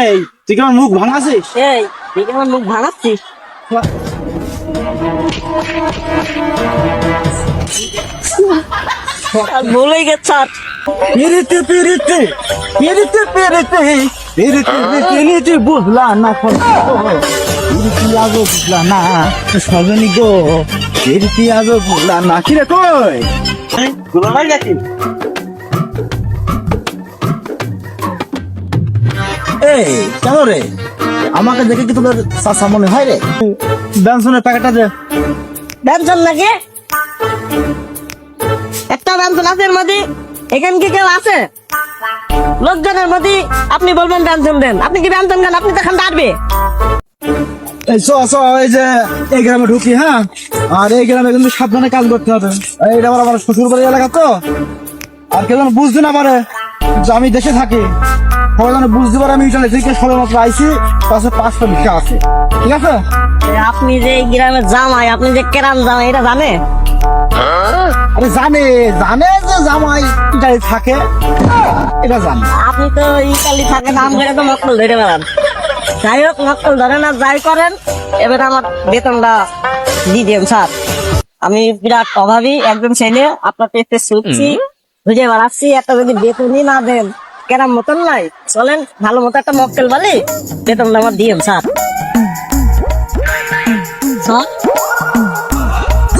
এই তুই কেমন মুখ ভাঙাছিস? এই তুই কেমন মুখ ভাঙাচ্ছিস? বলেই গেছ পেরেতে পেরেতে পেরেতে পেরেতে পেরেতে পেরেতে বুঝলা না পেরেতে আগে বুঝলা না সজনী গো পেরেতে আগে বুঝলা না কি রে কই দুলাভাই নাকি? এই কেন রে আমাকে দেখে কি তোদের চাচা মনে হয় রে? ব্যঞ্জনের প্যাকেটটা দে। ব্যঞ্জন নাকি? একটা ব্যঞ্জন আছে এর মধ্যে? এখানে কি কেউ আছে লোকজনের মধ্যে? আপনি বলবেন ব্যঞ্জন দেন, আপনি কি ব্যঞ্জন দেন? আপনি তো এখন ডাকবে। এই এই যে এই গ্রামে ঢুকি, হ্যাঁ, আর এই গ্রামে কিন্তু সাবধানে কাজ করতে হবে। এইটা আমার শ্বশুর বাড়ির এলাকা তো, আর কেউ যেন বুঝতে না পারে যে আমি দেশে থাকি। সবাই যেন বুঝতে পারে আমি ইটালি থেকে সবে মাত্র আইসি, পাশে 5টা ভিসা আছে, ঠিক আছে? আপনি যে এই গ্রামের জামাই, আপনি যে কেরাম জামাই, এটা জানে? আরে জানে জানে যে জামাই ইটালি থাকে, এটা জানে। আপনি তো ইতালি থাকে নাম করে তো মক্কল ধরে বেড়ান। যাই হোক, মক্কল ধরে না যাই করেন, এবার আমার বেতনটা দিয়ে দিন স্যার। আমি বিরাট অভাবী একজন ছেলে, আপনার পেটে শুচ্ছি, বুঝে বেড়াচ্ছি। একটা যদি বেতনই না দেন, কেরাম মতন নাই, চলেন ভালো মতো একটা মক্কেল বলি, বেতনটা আমার দিন স্যার।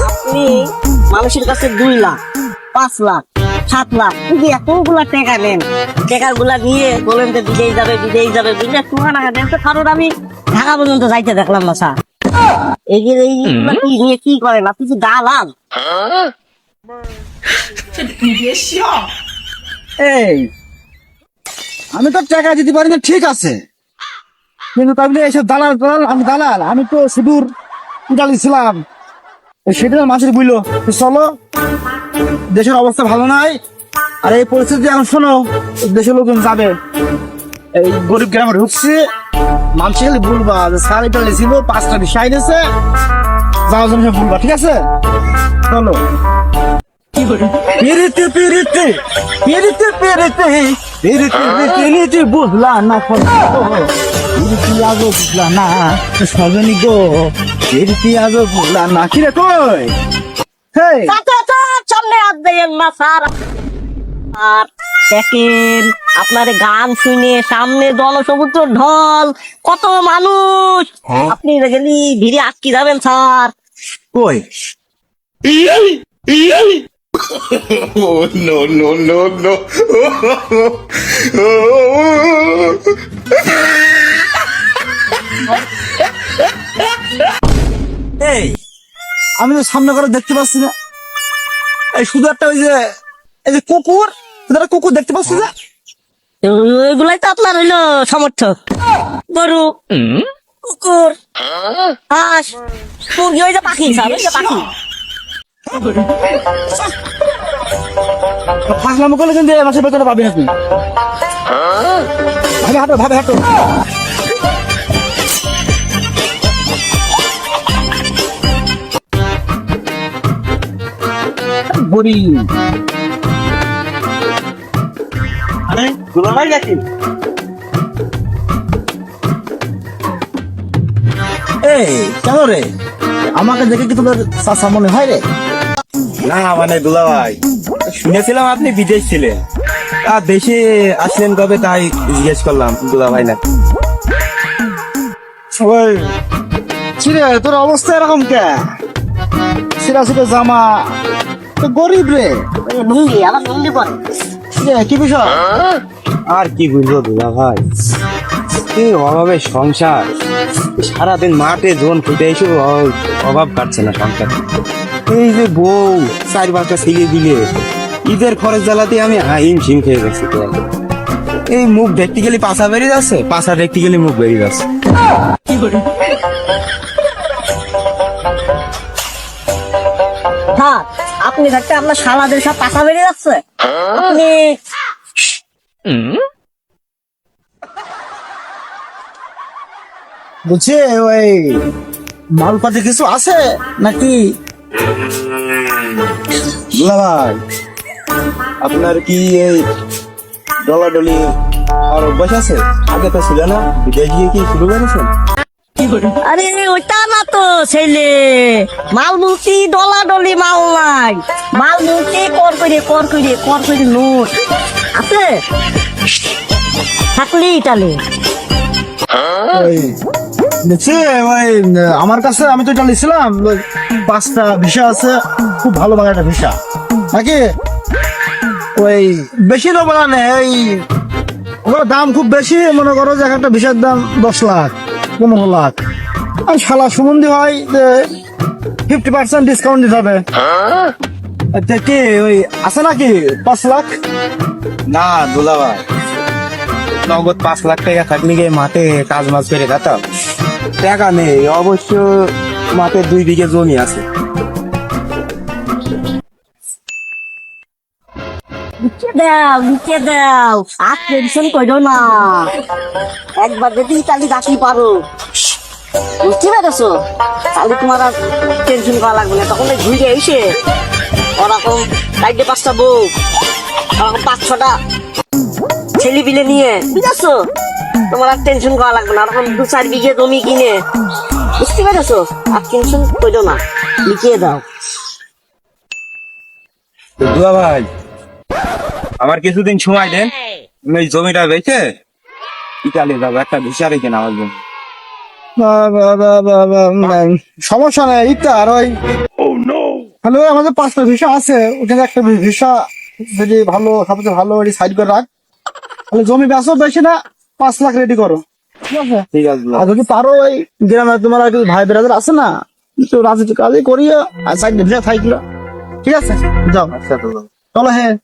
আপনি মানুষের কাছে 2 লাখ 5 লাখ 7 লাখ যদি এতগুলা টাকা নেন, টাকা গুলা নিয়ে বলেন যে বিদেশ যাবে বিদেশ যাবে, বিদেশ টুকানা দেন তো, কারণ আমি ঢাকা পর্যন্ত যাইতে দেখলাম না স্যার। এইগুলা কি নিয়ে কি করেন আপনি? কি দালাল? এই আমি তো টাকা দিতে পারি না, ঠিক আছে, কিন্তু তাহলে এইসব দালাল দালাল, আমি দালাল? আমি তো সুদূর ইটালি ছিলাম, সেটা মাসের বুঝলো। চলো, দেশের অবস্থা ভালো নাই, আর এই পরিস্থিতি এখন শোনো, দেশের লোকজন যাবে, এই গরিব গ্রামে ঢুকছে, মানুষ খালি বলবা যে স্যার ইটালি ছিল, 5টা ভিসা আইনেছে, যাওয়ার জন্য বলবা, ঠিক আছে? চলো। পেরেতে পেরেতে পেরেতে পেরেতে পেরেতে পেরেতে বুঝলা না পেরেতে আগে বুঝলা না সজনী গো পেরেতে আগে বুঝলা না কি রে কই? হেই সামনে হাত দেন না স্যার। আর দেখেন আপনার গান শুনে সামনে জনসমুদ্র ঢল, কত মানুষ, আপনি গেলি ভিড়ে আটকে যাবেন স্যার। কই? Oh, no, no, no, no. এই আমি তো সামনে করে দেখতে পাচ্ছি না, এই শুধু একটা ওই যে এই যে কুকুর, কুকুর দেখতে পাচ্ছি না। এগুলাই তো আপনার হইলো সমর্থক। গরু, কুকুর, হাঁস, মুরগি, ওই যে পাখি স্যার, ওই যে পাখি। ফাঁসলাম করলে কিন্তু এই মাসের বেতনে পাবি না তুই। ভাবে হাঁটো, ভাবে হাঁটো। বড়ি আরে দুলাভাই নাকি? এই কেন রে আমাকে দেখে কি তোদের চাচা মনে হয় রে? না মানে দুলাভাই, শুনেছিলাম আপনি বিদেশ ছিলেন, আর দেশে আসলেন কবে তাই জিজ্ঞেস করলাম দুলাভাই না। ওই ছিরে তোর অবস্থা এরকম কে? ছিড়া ছিড়ে জামা, তো গরিব রে। লুঙ্গি, আমার লুঙ্গি পরে। কি বিষয়? আর কি বুঝলো দুলাভাই, এই অভাবে সংসার, সারাদিন মাঠে জোন ফুটে এসে অভাব কাটছে না সংসার। এই যে বউ 4-5টা ছেলে দিলে, ঈদের খরচ জ্বালাতে আমি হিমশিম খেয়ে গেছি। এই মুখ দেখতে গেলে পাছা বেরিয়ে যাচ্ছে, পাছা দেখতে গেলে মুখ বেরিয়ে যাচ্ছে। হ্যাঁ, আপনি থাকতে আপনার সারাদের সব পাশা বেরিয়ে যাচ্ছে। আপনি বলছে ওই মালপাতি কিছু আছে নাকি? দুলাভাই, আপনার কি এই ডলাডলি আর অভ্যাস আছে? আগে তো ছিল না, বিদেশ গিয়ে কি শুরু করেছেন? আরে ওইটা না তো ছেলে, মাল মুলতি ডলা ডলি মাল নাই, মাল মুলতি কর করে নোট আছে, থাকলি ইটালি। ওই দেখছি ওই আমার কাছে, আমি তো এটা নিছিলাম 5টা ভিসা আছে, খুব ভালো ভালো একটা ভিসা নাকি। ওই বেশি নেবো না, ওই ওগুলো দাম খুব বেশি, মনে করো যে একটা ভিসার দাম 10 লাখ 15 লাখ, আর শালা সুমন্দি হয় যে 50% ডিসকাউন্ট দিতে হবে। আচ্ছা, কি ওই আছে নাকি 5 লাখ? না দুলা ভাই, নগদ 5 লাখ টাকা থাকলে গিয়ে মাঠে কাজ মাছ করে খাতাম। টাকা নেই, অবশ্য মাঠে 2 বিঘে জমি আছে। বুকে দাও আর টেনশন করো না, একবার যদি ইতালি ডাকি পারো, বুঝতে পেরেছো, তাহলে তোমার আর টেনশন করা লাগবে না। তখন ওই ঘুরে এসে ওরকম 4-5টা বউ, ওরকম 5-6টা ছেলে পিলে নিয়ে, বুঝেছো, তোমার আর টেনশন করা লাগবে না। ওরকম 2-4 বিঘে জমি কিনে, বুঝতে পেরেছো, আর টেনশন করো না, লিখিয়ে দাও। দুলা ভাই, আমার কিছুদিন সময় দেন, আমি এই জমিটা বেচে ইতালি যাবো, একটা ভিসা রেখে আমার জন্য। সমস্যা নেই, ইটা আর ওই হ্যালো, আমাদের 5টা ভিসা আছে, ওখানে একটা ভিসা যদি ভালো, সবচেয়ে ভালো সাইড করে রাখ, তাহলে জমি বেচো, বেশি না 5 লাখ রেডি করো, ঠিক আছে? ঠিক আছে দুলা আর যদি পারো ওই গ্রামে তোমার আর কিছু ভাই বেড়াদের আছে না, একটু রাজনীতি কাজই করিও, আর সাইড ভিসা থাকলো, ঠিক আছে? যাও, আচ্ছা দুলা। চলো হ্যাঁ।